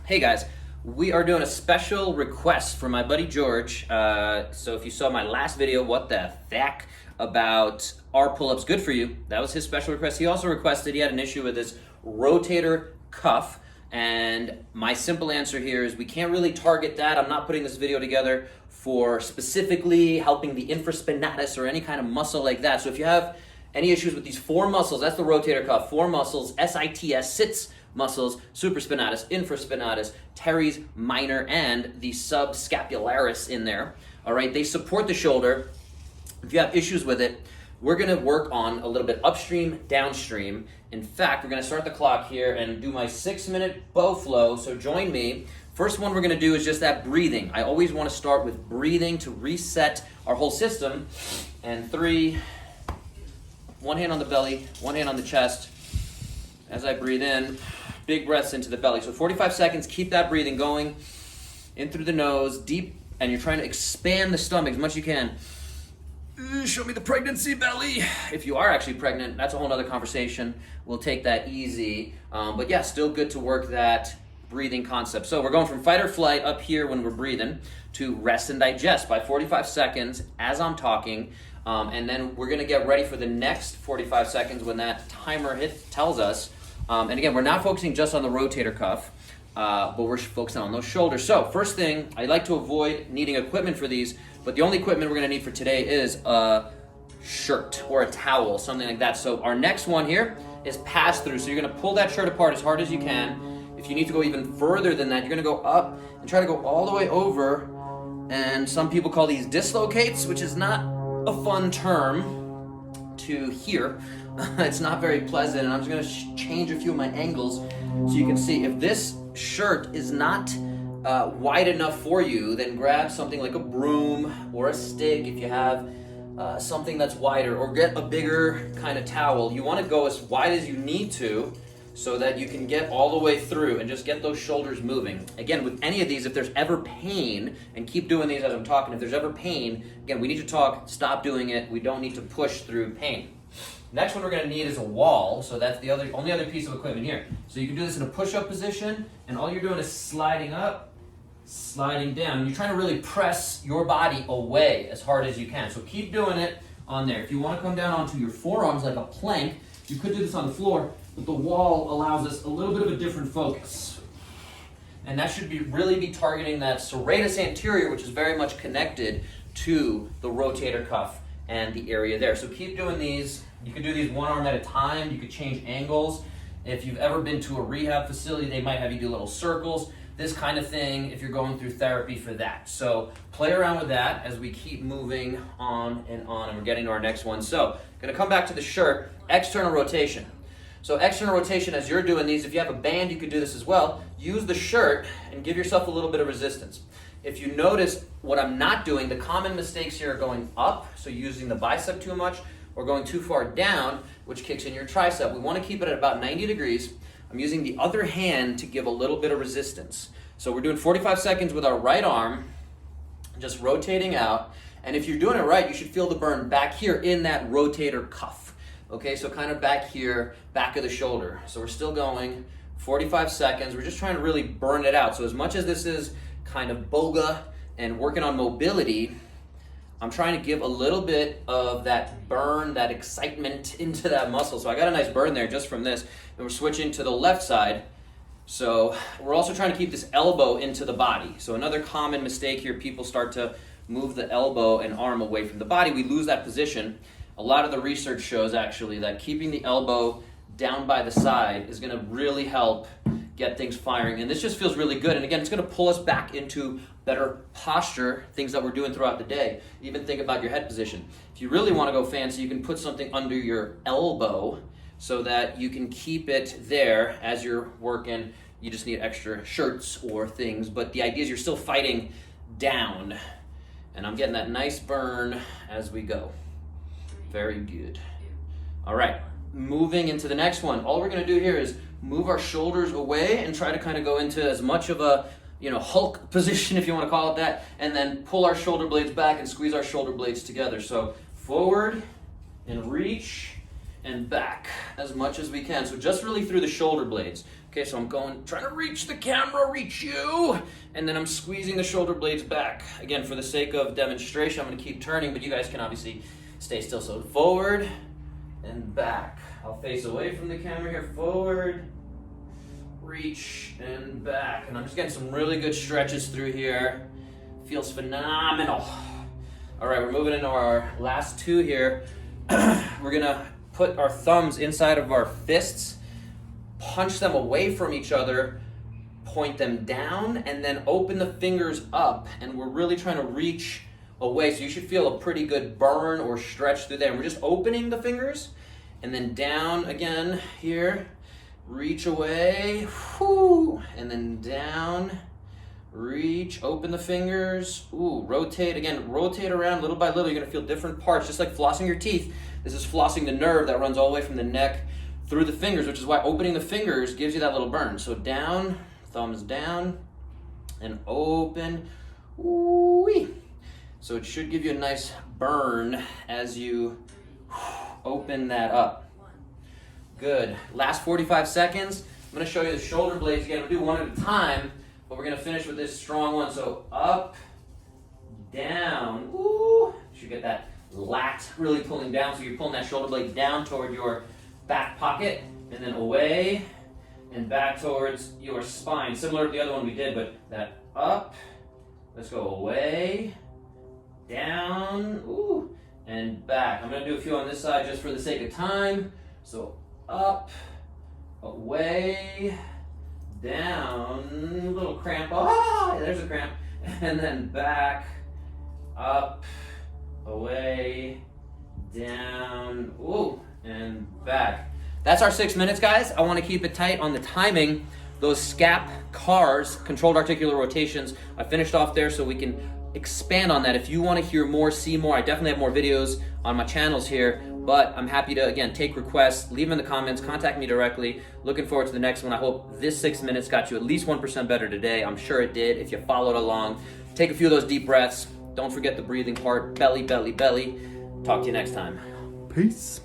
Hey guys, we are doing a special request for my buddy George. So if you saw my last video, what the heck, about are pull-ups good for you? That was his special request. He also requested, he had an issue with his rotator cuff. And my simple answer here is we can't really target that. I'm not putting this video together for specifically helping the infraspinatus or any kind of muscle like that. So if you have any issues with these four muscles, that's the rotator cuff, four muscles, SITS, sits muscles, supraspinatus, infraspinatus, teres minor, and the subscapularis in there. All right, they support the shoulder. If you have issues with it, we're gonna work on a little bit upstream, downstream. In fact, we're gonna start the clock here and do my 6-minute bow flow, so join me. First one we're gonna do is just that breathing. I always wanna start with breathing to reset our whole system. And 3, one hand on the belly, one hand on the chest. As I breathe in, big breaths into the belly. So 45 seconds, keep that breathing going. In through the nose, deep, and you're trying to expand the stomach as much as you can. Show me the pregnancy belly. If you are actually pregnant, that's a whole other conversation. We'll take that easy. But yeah, still good to work that breathing concept. So we're going from fight or flight up here when we're breathing to rest and digest by 45 seconds as I'm talking. And then we're gonna get ready for the next 45 seconds when that timer tells us. And again, we're not focusing just on the rotator cuff, but we're focusing on those shoulders. So first thing, I like to avoid needing equipment for these, but the only equipment we're gonna need for today is a shirt or a towel, something like that. So our next one here is pass through. So you're gonna pull that shirt apart as hard as you can. If you need to go even further than that, you're gonna go up and try to go all the way over. And some people call these dislocates, which is not a fun term to hear. It's not very pleasant, and I'm just gonna change a few of my angles so you can see. If this shirt is not wide enough for you, then grab something like a broom or a stick if you have something that's wider, or get a bigger kind of towel. You want to go as wide as you need to so that you can get all the way through and just get those shoulders moving. Again, with any of these, if there's ever pain, and keep doing these as I'm talking, if there's ever pain, again, we need to talk, stop doing it. We don't need to push through pain. Next one we're gonna need is a wall, so that's the only other piece of equipment here. So you can do this in a push-up position, and all you're doing is sliding up, sliding down. You're trying to really press your body away as hard as you can. So keep doing it on there. If you wanna come down onto your forearms like a plank, you could do this on the floor, but the wall allows us a little bit of a different focus. And that should really be targeting that serratus anterior, which is very much connected to the rotator cuff and the area there. So keep doing these. You can do these one arm at a time. You could change angles. If you've ever been to a rehab facility, they might have you do little circles, this kind of thing, if you're going through therapy for that. So play around with that as we keep moving on, and we're getting to our next one. So gonna come back to the shirt, external rotation. So external rotation, as you're doing these, if you have a band, you could do this as well. Use the shirt and give yourself a little bit of resistance. If you notice what I'm not doing, the common mistakes here are going up, so using the bicep too much, or going too far down, which kicks in your tricep. We want to keep it at about 90 degrees. I'm using the other hand to give a little bit of resistance. So we're doing 45 seconds with our right arm, just rotating out. And if you're doing it right, you should feel the burn back here in that rotator cuff. Okay, so kind of back here, back of the shoulder. So we're still going 45 seconds. We're just trying to really burn it out. So as much as this is kind of boga and working on mobility, I'm trying to give a little bit of that burn, that excitement into that muscle. So I got a nice burn there just from this. And we're switching to the left side. So we're also trying to keep this elbow into the body. So another common mistake here, people start to move the elbow and arm away from the body. We lose that position. A lot of the research shows actually that keeping the elbow down by the side is gonna really help get things firing. And this just feels really good. And again, it's gonna pull us back into better posture, things that we're doing throughout the day. Even think about your head position. If you really wanna go fancy, you can put something under your elbow so that you can keep it there as you're working. You just need extra shirts or things, but the idea is you're still fighting down. And I'm getting that nice burn as we go. Very good. All right, moving into the next one. All we're gonna do here is move our shoulders away and try to kind of go into as much of a, Hulk position, if you want to call it that, and then pull our shoulder blades back and squeeze our shoulder blades together. So forward and reach and back as much as we can. So just really through the shoulder blades. Okay, so I'm trying to reach the camera, reach you, and then I'm squeezing the shoulder blades back. Again, for the sake of demonstration, I'm gonna keep turning, but you guys can obviously stay still. So forward and back. I'll face away from the camera here, forward, reach, and back. And I'm just getting some really good stretches through here. Feels phenomenal. All right, we're moving into our last two here. We're gonna put our thumbs inside of our fists, punch them away from each other, point them down, and then open the fingers up. And we're really trying to reach away. So you should feel a pretty good burn or stretch through there. And we're just opening the fingers and then down again here, reach away, whoo, and then down, reach, open the fingers, ooh, rotate, again, rotate around little by little. You're gonna feel different parts, just like flossing your teeth. This is flossing the nerve that runs all the way from the neck through the fingers, which is why opening the fingers gives you that little burn. So down, thumbs down, and open, ooh-wee. So it should give you a nice burn as you open that up. Good. Last 45 seconds. I'm gonna show you the shoulder blades again. We'll do one at a time, but we're gonna finish with this strong one. So up, down, ooh. You should get that lat really pulling down. So you're pulling that shoulder blade down toward your back pocket, and then away and back towards your spine. Similar to the other one we did, but that up. Let's go away, down, ooh, and back. I'm gonna do a few on this side just for the sake of time. So up, away, down, little cramp, ah, there's a cramp, and then back, up, away, down, ooh, and back. That's our 6 minutes, guys. I wanna keep it tight on the timing. Those SCAP CARs, controlled articular rotations, I finished off there so we can expand on that. If you want to hear more, see more, I definitely have more videos on my channels here, but I'm happy to, again, take requests, leave them in the comments, contact me directly. Looking forward to the next one. I hope this 6 minutes got you at least 1% better today. I'm sure it did if you followed along. Take a few of those deep breaths. Don't forget the breathing part. Belly, belly, belly. Talk to you next time. Peace.